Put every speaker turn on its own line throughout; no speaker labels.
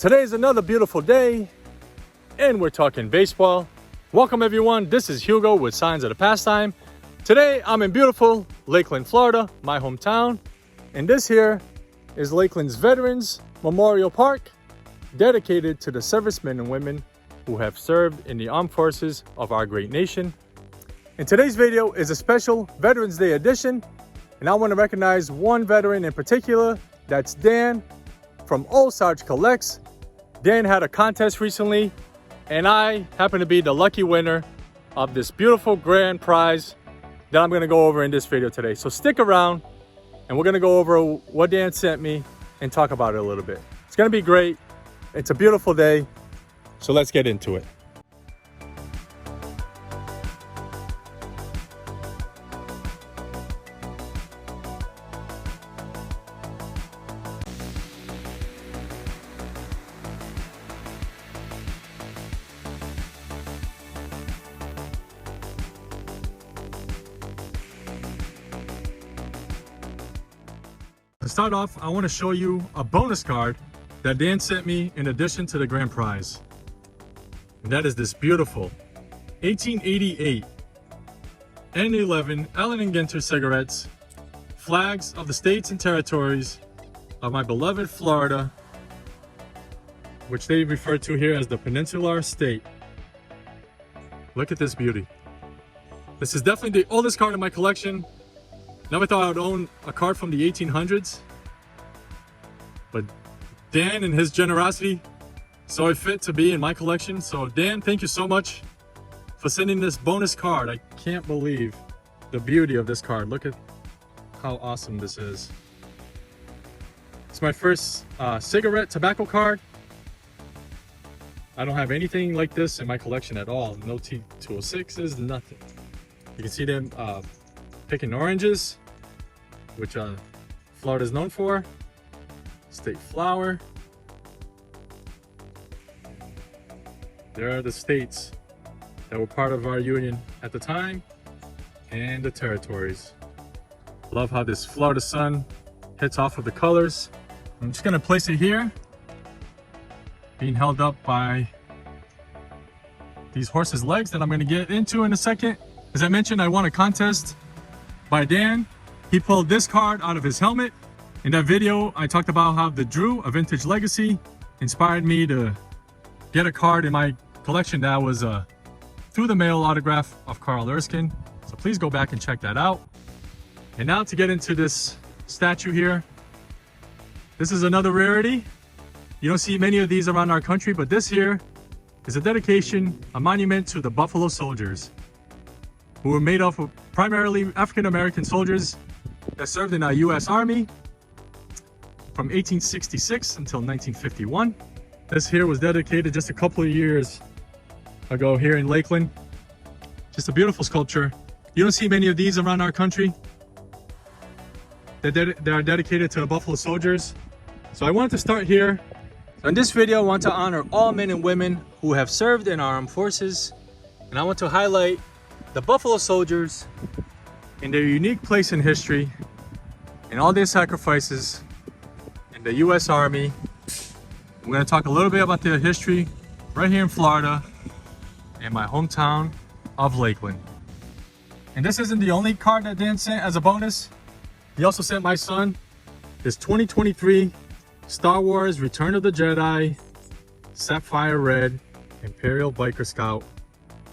Today is another beautiful day, and we're talking baseball. Welcome everyone, this is Hugo with Signs of the Pastime. Today I'm in beautiful Lakeland, Florida, my hometown. And this here is Lakeland's Veterans Memorial Park, dedicated to the servicemen and women who have served in the armed forces of our great nation. And today's video is a special Veterans Day edition, and I want to recognize one veteran in particular. That's Dan from Old Sarge Collects. Dan had a contest recently, and I happen to be the lucky winner of this beautiful grand prize that I'm going to go over in this video today. So stick around, and we're going to go over what Dan sent me and talk about it a little bit. It's going to be great. It's a beautiful day, so let's get into it. To start off, I want to show you a bonus card that Dan sent me in addition to the grand prize. And that is this beautiful 1888 N11 Allen & Ginter cigarettes, flags of the states and territories of my beloved Florida, which they refer to here as the Peninsular State. Look at this beauty. This is definitely the oldest card in my collection. Never thought I would own a card from the 1800s, but Dan and his generosity saw it fit to be in my collection. So Dan, thank you so much for sending this bonus card. I can't believe the beauty of this card. Look at how awesome this is. It's my first cigarette tobacco card. I don't have anything like this in my collection at all. No T206s, nothing. You can see them picking oranges, which Florida is known for. State flower. There are the states that were part of our union at the time, and the territories. Love how this Florida sun hits off of the colors. I'm just gonna place it here, being held up by these horses' legs that I'm gonna get into in a second. As I mentioned, I won a contest by Dan. He pulled this card out of his helmet. In that video, I talked about how the Drew, a vintage legacy, inspired me to get a card in my collection that was through the mail autograph of Carl Erskine. So please go back and check that out. And now to get into this statue here. This is another rarity. You don't see many of these around our country, but this here is a dedication, a monument to the Buffalo Soldiers, who were made up of primarily African-American soldiers that served in our U.S. Army from 1866 until 1951. This here was dedicated just a couple of years ago here in Lakeland. Just a beautiful sculpture. You don't see many of these around our country that are dedicated to the Buffalo Soldiers. So I wanted to start here. In this video, I want to honor all men and women who have served in our armed forces, and I want to highlight the Buffalo Soldiers and their unique place in history and all their sacrifices in the U.S. Army. We're going to talk a little bit about their history right here in Florida and my hometown of Lakeland. And this isn't the only card that Dan sent as a bonus. He also sent my son this 2023 Star Wars Return of the Jedi Sapphire Red Imperial Biker Scout.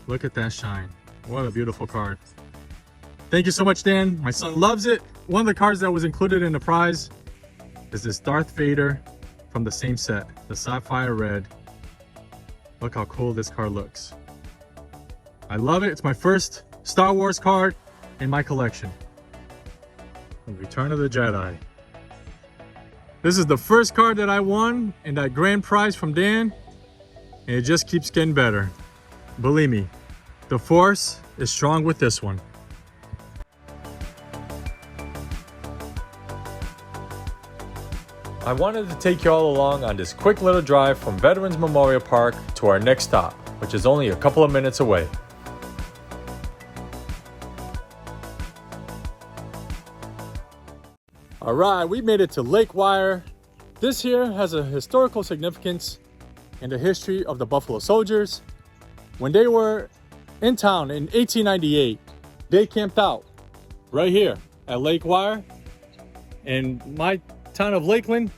Look at that shine. What a beautiful card. Thank you so much, Dan. My son loves it. One of the cards that was included in the prize is this Darth Vader from the same set, the Sapphire Red. Look how cool this card looks. I love it. It's my first Star Wars card in my collection. Return of the Jedi. This is the first card that I won in that grand prize from Dan, and it just keeps getting better. Believe me, the Force is strong with this one. I wanted to take you all along on this quick little drive from Veterans Memorial Park to our next stop, which is only a couple of minutes away. All right, we made it to Lake Wire, This here has a historical significance in the history of the Buffalo Soldiers. When they were in town in 1898, they camped out right here at Lake Wire. And my town of Lakeland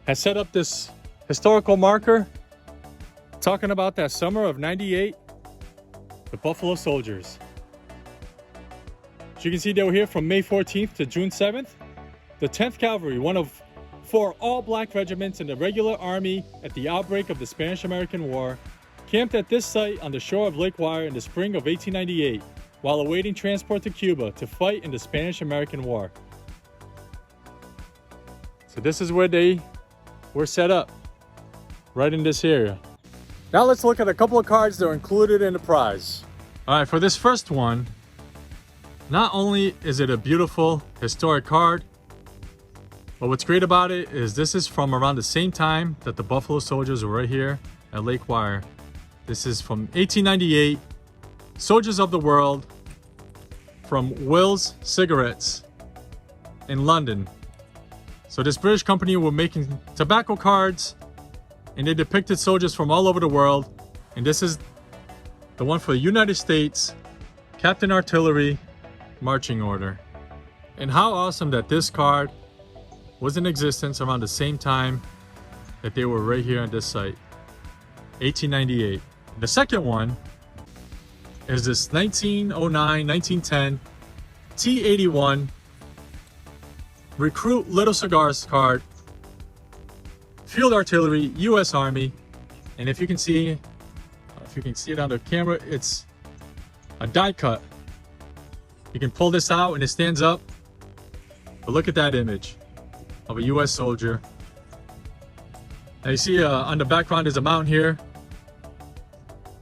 has set up this historical marker talking about that summer of '98, the Buffalo Soldiers. As you can see, they were here from May 14th to June 7th. The 10th Cavalry, one of 4 all-black regiments in the regular army at the outbreak of the Spanish-American War, camped at this site on the shore of Lake Wire in the spring of 1898 while awaiting transport to Cuba to fight in the Spanish-American War. So this is where they were set up, right in this area. Now let's look at a couple of cards that are included in the prize. All right, for this first one, not only is it a beautiful historic card, but what's great about it is this is from around the same time that the Buffalo Soldiers were right here at Lake Wire. This is from 1898, Soldiers of the World, from Will's Cigarettes in London. So this British company were making tobacco cards, and they depicted soldiers from all over the world. And this is the one for the United States, Captain Artillery, Marching Order. And how awesome that this card was in existence around the same time that they were right here on this site, 1898. The second one is this 1909-1910 T81 Recruit Little Cigars card, Field Artillery, U.S. Army. And if you can see it on the camera, it's a die cut. You can pull this out and it stands up. But look at that image of a U.S. soldier. Now you see on the background is a mountain here.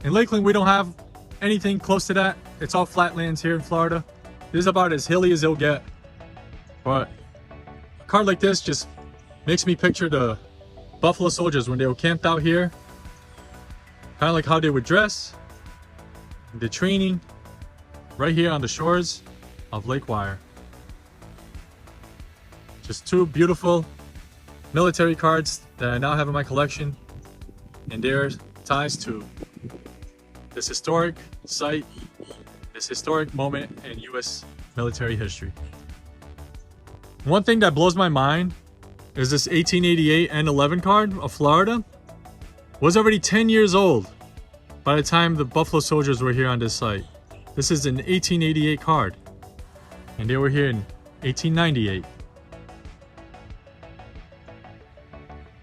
In Lakeland, we don't have anything close to that. It's all flatlands here in Florida. This is about as hilly as it'll get. But a card like this just makes me picture the Buffalo Soldiers when they were camped out here. Kind of like how they would dress, the training, right here on the shores of Lake Wire. Just 2 beautiful military cards that I now have in my collection, and their ties to this historic site, this historic moment in U.S. military history. One thing that blows my mind is this 1888 N11 card of Florida was already 10 years old by the time the Buffalo Soldiers were here on this site. This is an 1888 card, and they were here in 1898.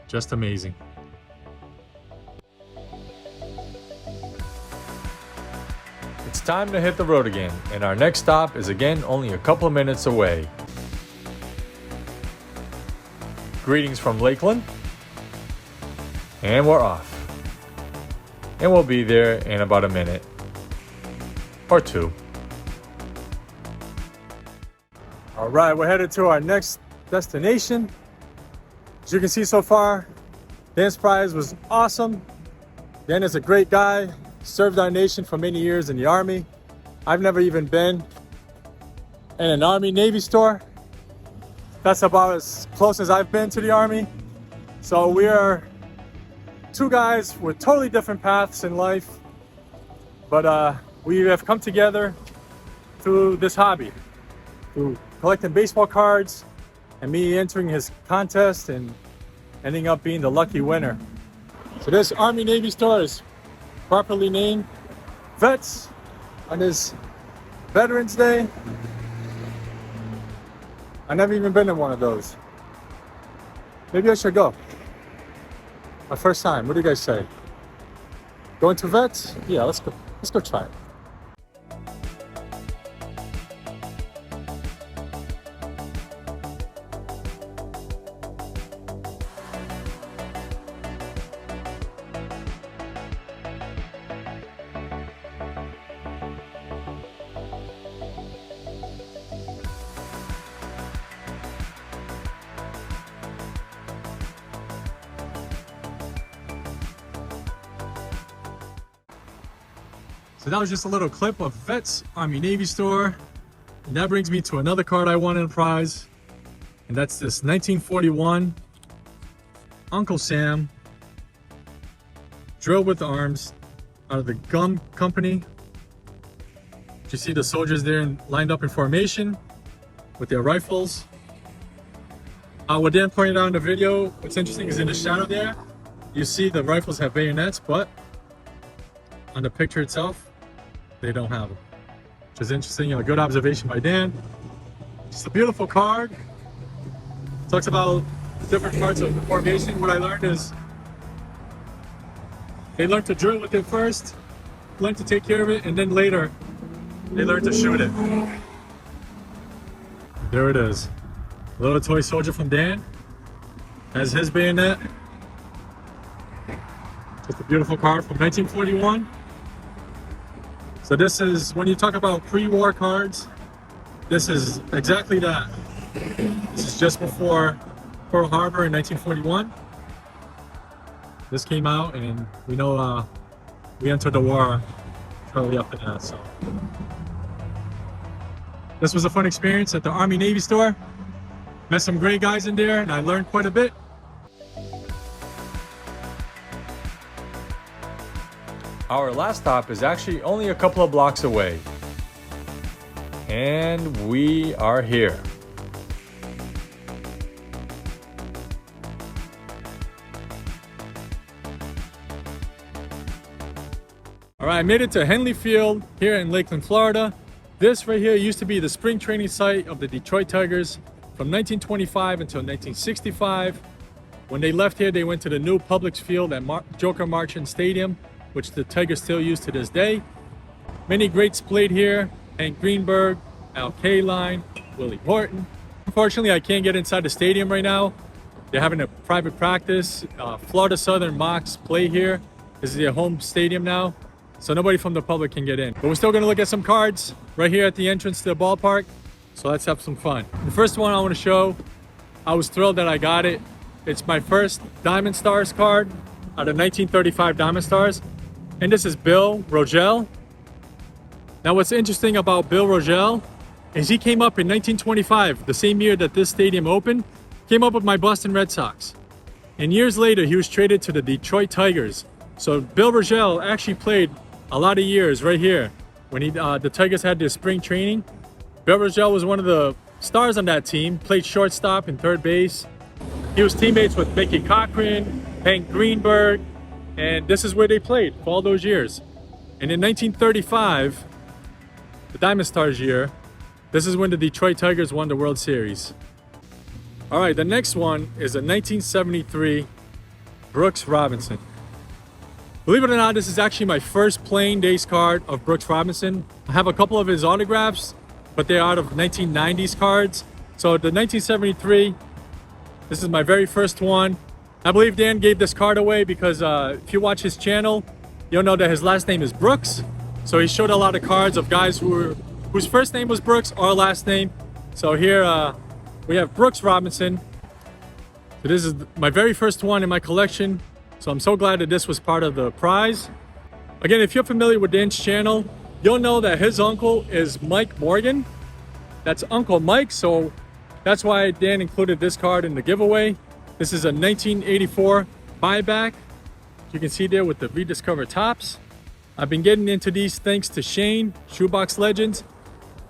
Just amazing. It's time to hit the road again, and our next stop is again only a couple of minutes away. Greetings from Lakeland, and we're off. And we'll be there in about a minute or 2. All right, we're headed to our next destination. As you can see so far, Dan's prize was awesome. Dan is a great guy, served our nation for many years in the Army. I've never even been in an Army-Navy store. That's about as close as I've been to the Army. So we are 2 guys with totally different paths in life, but we have come together through this hobby, through collecting baseball cards and me entering his contest and ending up being the lucky winner. So this Army-Navy store is properly named Vets on this Veterans Day. I've never even been in one of those. Maybe I should go. My first time. What do you guys say? Going to Vets? Yeah, let's go. Let's go try it. So that was just a little clip of Vets Army-Navy store. And that brings me to another card I won in a prize. And that's this 1941 Uncle Sam drilled with arms out of the Gum Company. You see the soldiers there lined up in formation with their rifles. What Dan pointed out in the video, what's interesting is in the shadow there, you see the rifles have bayonets, but on the picture itself, they don't have them. Which is interesting, a good observation by Dan. Just a beautiful card. Talks about different parts of the formation. What I learned is they learned to drill with it first, learned to take care of it, and then later they learned to shoot it. There it is. A little toy soldier from Dan has his bayonet. Just a beautiful card from 1941. So this is, when you talk about pre-war cards, this is exactly that. This is just before Pearl Harbor in 1941. This came out, and we know we entered the war shortly after that. So this was a fun experience at the Army Navy store. Met some great guys in there, and I learned quite a bit.
Our last stop is actually only a couple of blocks away. And we are here.
All right, I made it to Henley Field here in Lakeland, Florida. This right here used to be the spring training site of the Detroit Tigers from 1925 until 1965. When they left here, they went to the new Publix Field at Joker Marchant Stadium, which the Tigers still use to this day. Many greats played here: Hank Greenberg, Al Kaline, Willie Horton. Unfortunately, I can't get inside the stadium right now. They're having a private practice. Florida Southern Mocs play here. This is their home stadium now, so nobody from the public can get in. But we're still gonna look at some cards right here at the entrance to the ballpark. So let's have some fun. The first one I want to show, I was thrilled that I got it. It's my first Diamond Stars card out of 1935 Diamond Stars. And this is Bill Rogel. Now what's interesting about Bill Rogel is he came up in 1925, the same year that this stadium opened, came up with my Boston Red Sox. And years later, he was traded to the Detroit Tigers. So Bill Rogel actually played a lot of years right here when the Tigers had their spring training. Bill Rogel was one of the stars on that team, played shortstop and third base. He was teammates with Mickey Cochran, Hank Greenberg, and this is where they played for all those years. And in 1935, the Diamond Stars year, this is when the Detroit Tigers won the World Series. All right, the next one is a 1973 Brooks Robinson. Believe it or not, this is actually my first playing days card of Brooks Robinson. I have a couple of his autographs, but they're out of 1990s cards. So the 1973, this is my very first one. I believe Dan gave this card away because if you watch his channel, you'll know that his last name is Brooks. So he showed a lot of cards of guys whose first name was Brooks or last name. So here we have Brooks Robinson. So this is my very first one in my collection. So I'm so glad that this was part of the prize. Again, if you're familiar with Dan's channel, you'll know that his uncle is Mike Morgan. That's Uncle Mike, so that's why Dan included this card in the giveaway. This is a 1984 buyback. You can see there with the rediscovered tops. I've been getting into these thanks to Shane, Shoebox Legends,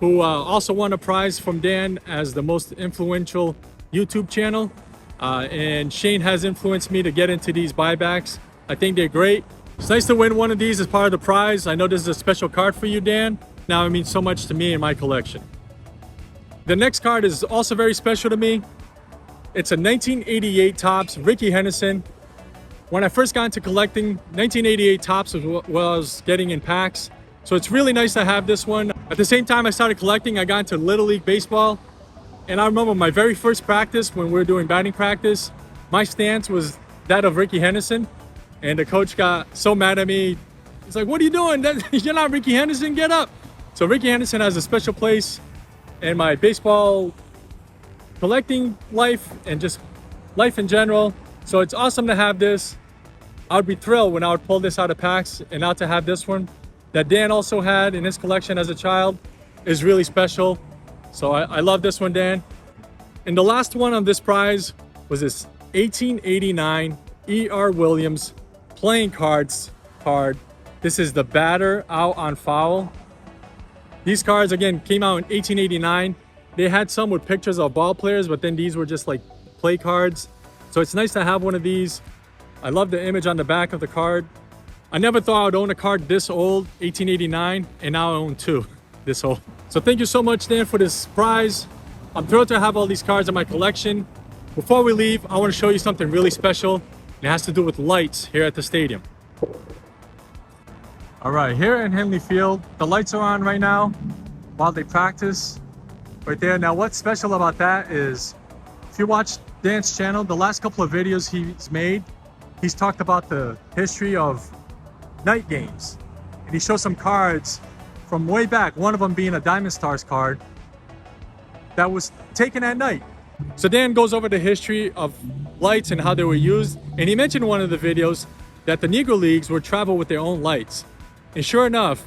who also won a prize from Dan as the most influential YouTube channel. And Shane has influenced me to get into these buybacks. I think they're great. It's nice to win one of these as part of the prize. I know this is a special card for you, Dan. Now it means so much to me in my collection. The next card is also very special to me. It's a 1988 Topps Rickey Henderson. When I first got into collecting, 1988 Topps was what I was getting in packs. So it's really nice to have this one. At the same time I started collecting, I got into Little League Baseball. And I remember my very first practice when we were doing batting practice, my stance was that of Rickey Henderson. And the coach got so mad at me. He's like, "What are you doing? You're not Rickey Henderson, get up." So Rickey Henderson has a special place in my baseball collecting life and just life in general. So it's awesome to have this. I'd be thrilled when I would pull this out of packs, and now to have this one that Dan also had in his collection as a child is really special. So I love this one, Dan. And the last one on this prize was this 1889 E.R. Williams playing cards card. This is the batter out on foul. These cards, again, came out in 1889. They had some with pictures of ball players, but then these were just like play cards. So it's nice to have one of these. I love the image on the back of the card. I never thought I would own a card this old, 1889, and now I own two this old. So thank you so much, Dan, for this prize. I'm thrilled to have all these cards in my collection. Before we leave, I want to show you something really special. It has to do with lights here at the stadium. All right, here in Henley Field, the lights are on right now while they practice right there. Now, what's special about that is if you watch Dan's channel, the last couple of videos he's made, he's talked about the history of night games. And he shows some cards from way back, one of them being a Diamond Stars card that was taken at night. So Dan goes over the history of lights and how they were used. And he mentioned in one of the videos that the Negro Leagues would travel with their own lights. And sure enough,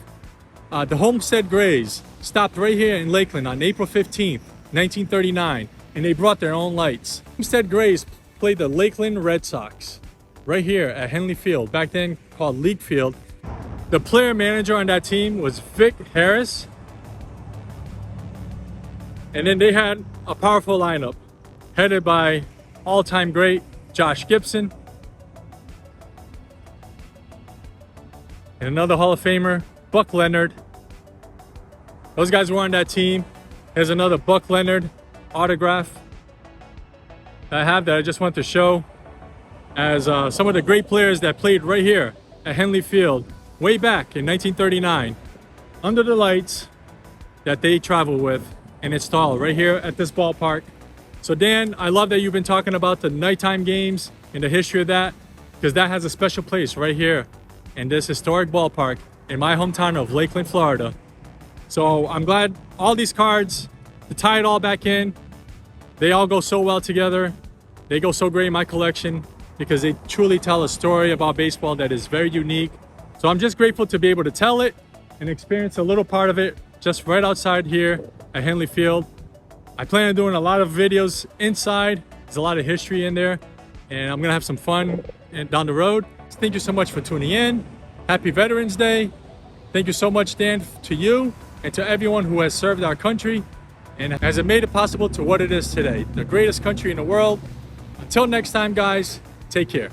the Homestead Grays stopped right here in Lakeland on April 15th, 1939, and they brought their own lights. Homestead Grays played the Lakeland Red Sox right here at Henley Field, back then called League Field. The player manager on that team was Vic Harris. And then they had a powerful lineup headed by all-time great Josh Gibson. And another Hall of Famer, Buck Leonard. Those guys were on that team. There's another Buck Leonard autograph that I have that I just want to show as some of the great players that played right here at Henley Field way back in 1939 under the lights that they traveled with and installed right here at this ballpark. So Dan, I love that you've been talking about the nighttime games and the history of that, because that has a special place right here in this historic ballpark in my hometown of Lakeland, Florida. So I'm glad all these cards, to tie it all back in, they all go so well together. They go so great in my collection because they truly tell a story about baseball that is very unique. So I'm just grateful to be able to tell it and experience a little part of it just right outside here at Henley Field. I plan on doing a lot of videos inside. There's a lot of history in there, and I'm gonna have some fun down the road. Thank you so much for tuning in. Happy Veterans Day. Thank you so much, Dan, to you and to everyone who has served our country and has made it possible to what it is today, the greatest country in the world. Until next time, guys, take care.